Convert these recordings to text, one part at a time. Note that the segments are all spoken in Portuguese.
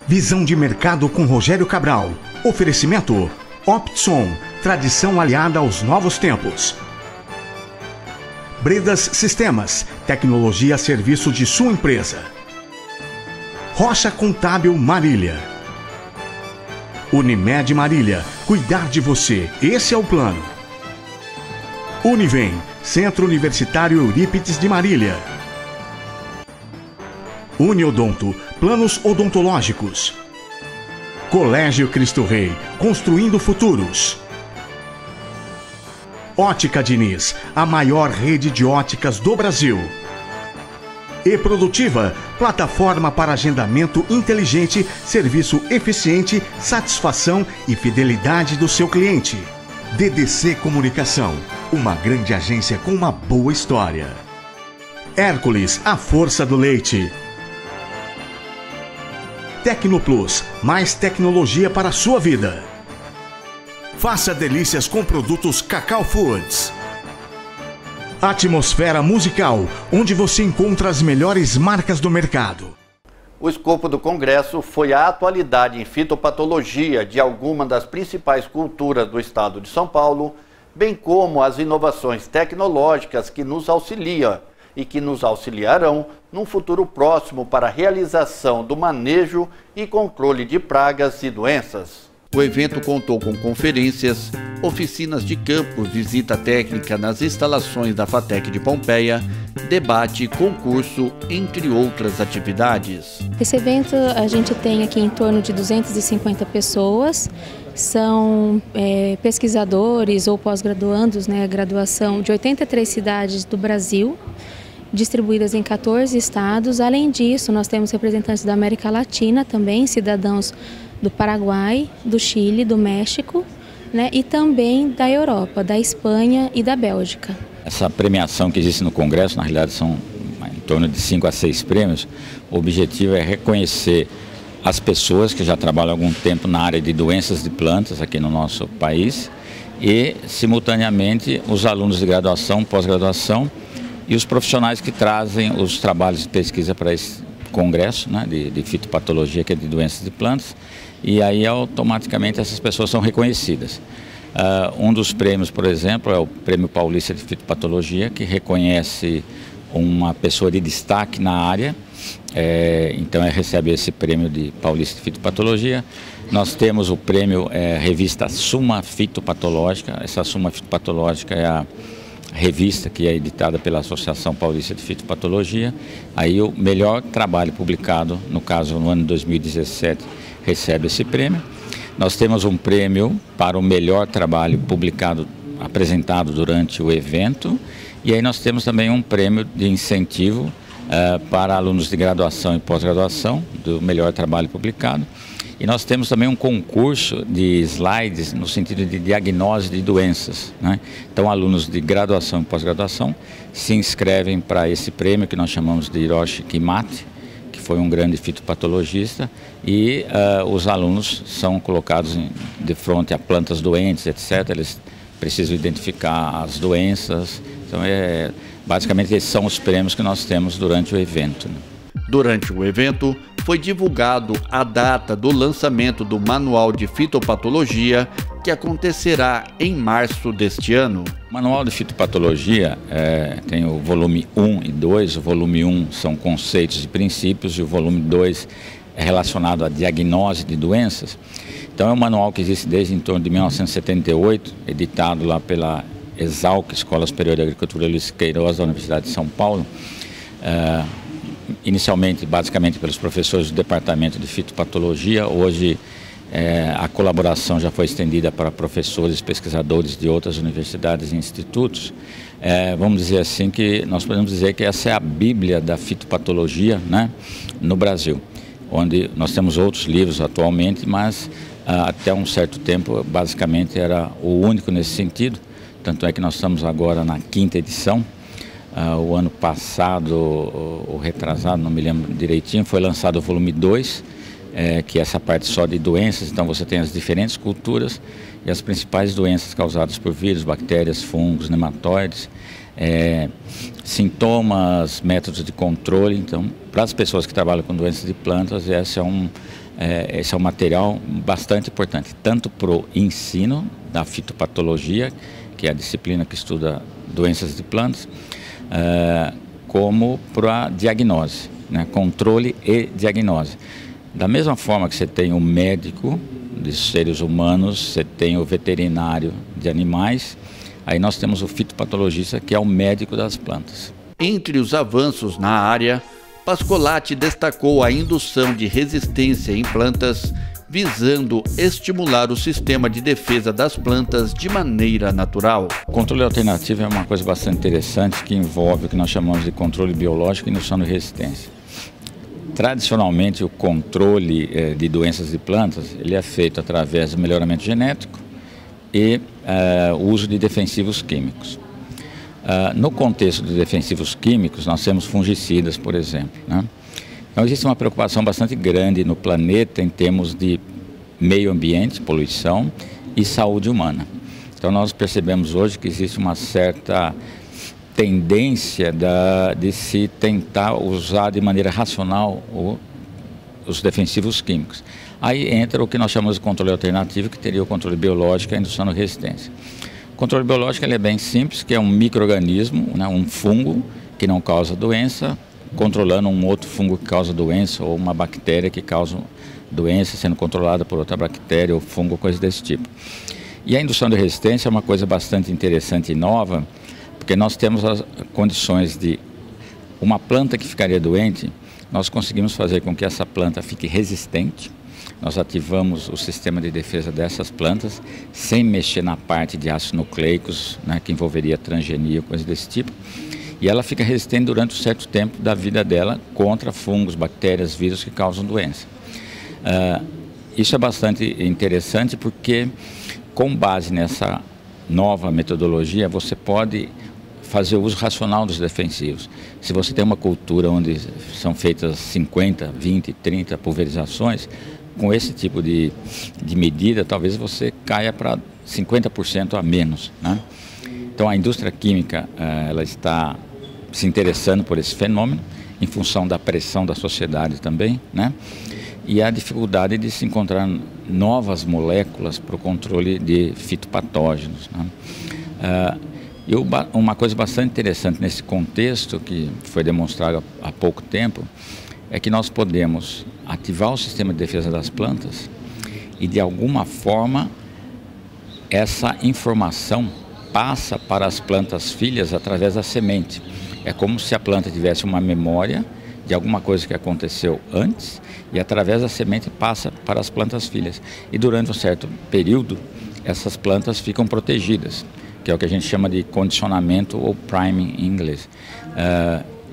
Visão de mercado com Rogério Cabral. Oferecimento Optson, tradição aliada aos novos tempos. Bredas Sistemas, tecnologia a serviço de sua empresa. Rocha Contábil Marília. Unimed Marília, cuidar de você, esse é o plano. Univem, Centro Universitário Eurípides de Marília. Uniodonto, planos odontológicos. Colégio Cristo Rei, construindo futuros. Ótica Diniz, a maior rede de óticas do Brasil. E Produtiva, plataforma para agendamento inteligente, serviço eficiente, satisfação e fidelidade do seu cliente. DDC Comunicação, uma grande agência com uma boa história. Hércules, a força do leite. Tecnoplus, mais tecnologia para a sua vida. Faça delícias com produtos Cacau Foods. Atmosfera Musical, onde você encontra as melhores marcas do mercado. O escopo do congresso foi a atualidade em fitopatologia de alguma das principais culturas do estado de São Paulo, bem como as inovações tecnológicas que nos auxiliam e que nos auxiliarão num futuro próximo para a realização do manejo e controle de pragas e doenças. O evento contou com conferências, oficinas de campo, visita técnica nas instalações da FATEC de Pompeia, debate, concurso, entre outras atividades. Esse evento a gente tem aqui em torno de 250 pessoas, são pesquisadores ou pós-graduandos, graduação de 83 cidades do Brasil, distribuídas em 14 estados. Além disso, nós temos representantes da América Latina também, cidadãos do Paraguai, do Chile, do México, e também da Europa, da Espanha e da Bélgica. Essa premiação que existe no Congresso, na realidade são em torno de 5 a 6 prêmios, o objetivo é reconhecer as pessoas que já trabalham há algum tempo na área de doenças de plantas aqui no nosso país e, simultaneamente, os alunos de graduação, pós-graduação e os profissionais que trazem os trabalhos de pesquisa para esse congresso de fitopatologia, que é de doenças de plantas, e aí automaticamente essas pessoas são reconhecidas. Um dos prêmios, por exemplo, é o Prêmio Paulista de Fitopatologia, que reconhece uma pessoa de destaque na área, então recebe esse prêmio de Paulista de Fitopatologia. Nós temos o prêmio revista Suma Fitopatológica. Essa Suma Fitopatológica é a revista que é editada pela Associação Paulista de Fitopatologia. Aí o melhor trabalho publicado, no caso no ano 2017, recebe esse prêmio. Nós temos um prêmio para o melhor trabalho publicado, apresentado durante o evento. E aí nós temos também um prêmio de incentivo para alunos de graduação e pós-graduação, do melhor trabalho publicado. E nós temos também um concurso de slides no sentido de diagnose de doenças, Então, alunos de graduação e pós-graduação se inscrevem para esse prêmio que nós chamamos de Hiroshi Kimate, que foi um grande fitopatologista, e os alunos são colocados de frente a plantas doentes, etc. Eles precisam identificar as doenças. Então, basicamente, esses são os prêmios que nós temos durante o evento. Durante o evento, foi divulgado a data do lançamento do Manual de Fitopatologia, que acontecerá em março deste ano. O Manual de Fitopatologia tem o volume 1 e 2. O volume 1 são conceitos e princípios e o volume 2 é relacionado à diagnose de doenças. Então é um manual que existe desde em torno de 1978, editado lá pela Exalc, Escola Superior de Agricultura Luiz Queiroz, da Universidade de São Paulo. Inicialmente, basicamente, pelos professores do Departamento de Fitopatologia. Hoje, a colaboração já foi estendida para professores e pesquisadores de outras universidades e institutos. Vamos dizer assim que nós podemos dizer que essa é a Bíblia da fitopatologia, no Brasil, onde nós temos outros livros atualmente, mas até um certo tempo, basicamente, era o único nesse sentido. Tanto é que nós estamos agora na 5ª edição. O ano passado, ou retrasado, não me lembro direitinho, foi lançado o volume 2, que é essa parte só de doenças. Então você tem as diferentes culturas e as principais doenças causadas por vírus, bactérias, fungos, nematóides, sintomas, métodos de controle. Então, para as pessoas que trabalham com doenças de plantas, esse é esse é um material bastante importante, tanto para o ensino da fitopatologia, que é a disciplina que estuda doenças de plantas, como para a diagnose, né? Controle e diagnose. Da mesma forma que você tem o médico de seres humanos, você tem o veterinário de animais, aí nós temos o fitopatologista, que é o médico das plantas. Entre os avanços na área, Pascolati destacou a indução de resistência em plantas, visando estimular o sistema de defesa das plantas de maneira natural. O controle alternativo é uma coisa bastante interessante que envolve o que nós chamamos de controle biológico e indução de resistência. Tradicionalmente, o controle de doenças de plantas ele é feito através do melhoramento genético e o uso de defensivos químicos. No contexto de defensivos químicos, nós temos fungicidas, por exemplo, né? Então, existe uma preocupação bastante grande no planeta em termos de meio ambiente, poluição e saúde humana. Então, nós percebemos hoje que existe uma certa tendência de se tentar usar de maneira racional os defensivos químicos. Aí entra o que nós chamamos de controle alternativo, que teria o controle biológico e a indução de resistência. O controle biológico ele é bem simples, que é um micro-organismo, né, um fungo que não causa doença, controlando um outro fungo que causa doença ou uma bactéria que causa doença sendo controlada por outra bactéria ou fungo, coisa desse tipo. E a indução de resistência é uma coisa bastante interessante e nova, porque nós temos as condições de uma planta que ficaria doente, nós conseguimos fazer com que essa planta fique resistente. Nós ativamos o sistema de defesa dessas plantas sem mexer na parte de ácidos nucleicos, né, que envolveria transgenia, coisa desse tipo. E ela fica resistente durante um certo tempo da vida dela contra fungos, bactérias, vírus que causam doença. Isso é bastante interessante porque, com base nessa nova metodologia, você pode fazer o uso racional dos defensivos. Se você tem uma cultura onde são feitas 50, 20, 30 pulverizações, com esse tipo de medida, talvez você caia para 50% a menos, né? Então, a indústria química ela está se interessando por esse fenômeno, em função da pressão da sociedade também, né? E a dificuldade de se encontrar novas moléculas para o controle de fitopatógenos, né? E uma coisa bastante interessante nesse contexto, que foi demonstrado há pouco tempo, é que nós podemos ativar o sistema de defesa das plantas e, de alguma forma, essa informação passa para as plantas filhas através da semente. É como se a planta tivesse uma memória de alguma coisa que aconteceu antes e, através da semente, passa para as plantas filhas. E, durante um certo período, essas plantas ficam protegidas, que é o que a gente chama de condicionamento ou priming em inglês.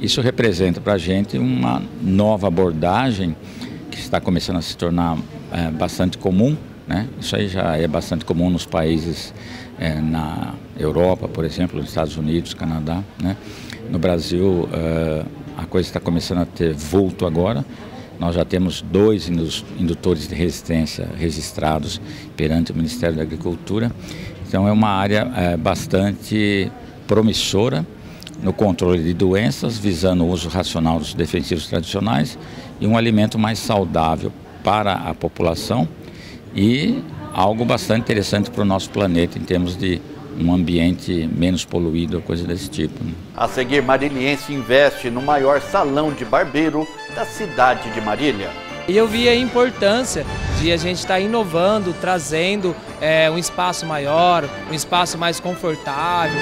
Isso representa para a gente uma nova abordagem que está começando a se tornar bastante comum, né? Isso aí já é bastante comum nos países na Europa, por exemplo, nos Estados Unidos, Canadá, né? No Brasil, a coisa está começando a ter vulto agora. Nós já temos 2 indutores de resistência registrados perante o Ministério da Agricultura. Então, é uma área bastante promissora no controle de doenças, visando o uso racional dos defensivos tradicionais e um alimento mais saudável para a população e algo bastante interessante para o nosso planeta em termos de um ambiente menos poluído, coisa desse tipo, né? A seguir, Mariliense investe no maior salão de barbeiro da cidade de Marília. E eu vi a importância de a gente estar inovando, trazendo um espaço maior, um espaço mais confortável.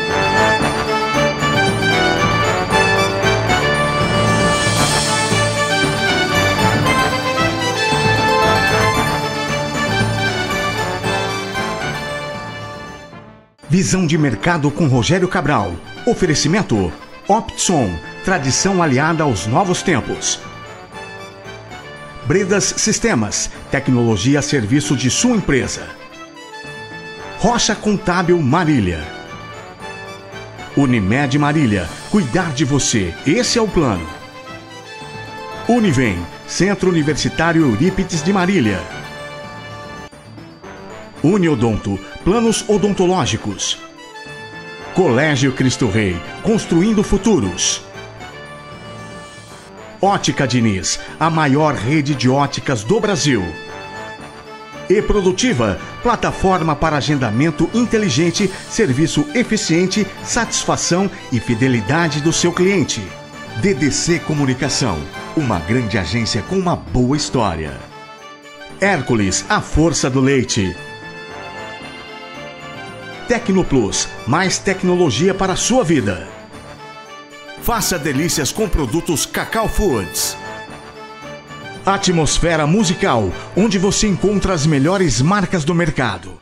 Visão de mercado com Rogério Cabral. Oferecimento Optson, tradição aliada aos novos tempos. Bredas Sistemas, tecnologia a serviço de sua empresa. Rocha Contábil Marília. Unimed Marília, cuidar de você, esse é o plano. Univem, Centro Universitário Eurípides de Marília. Uniodonto, planos odontológicos. Colégio Cristo Rei, construindo futuros. Ótica Diniz, a maior rede de óticas do Brasil. E Produtiva, plataforma para agendamento inteligente, serviço eficiente, satisfação e fidelidade do seu cliente. DDC Comunicação, uma grande agência com uma boa história. Hércules, a força do leite. Tecnoplus, mais tecnologia para a sua vida. Faça delícias com produtos Cacau Foods. Atmosfera Musical, onde você encontra as melhores marcas do mercado.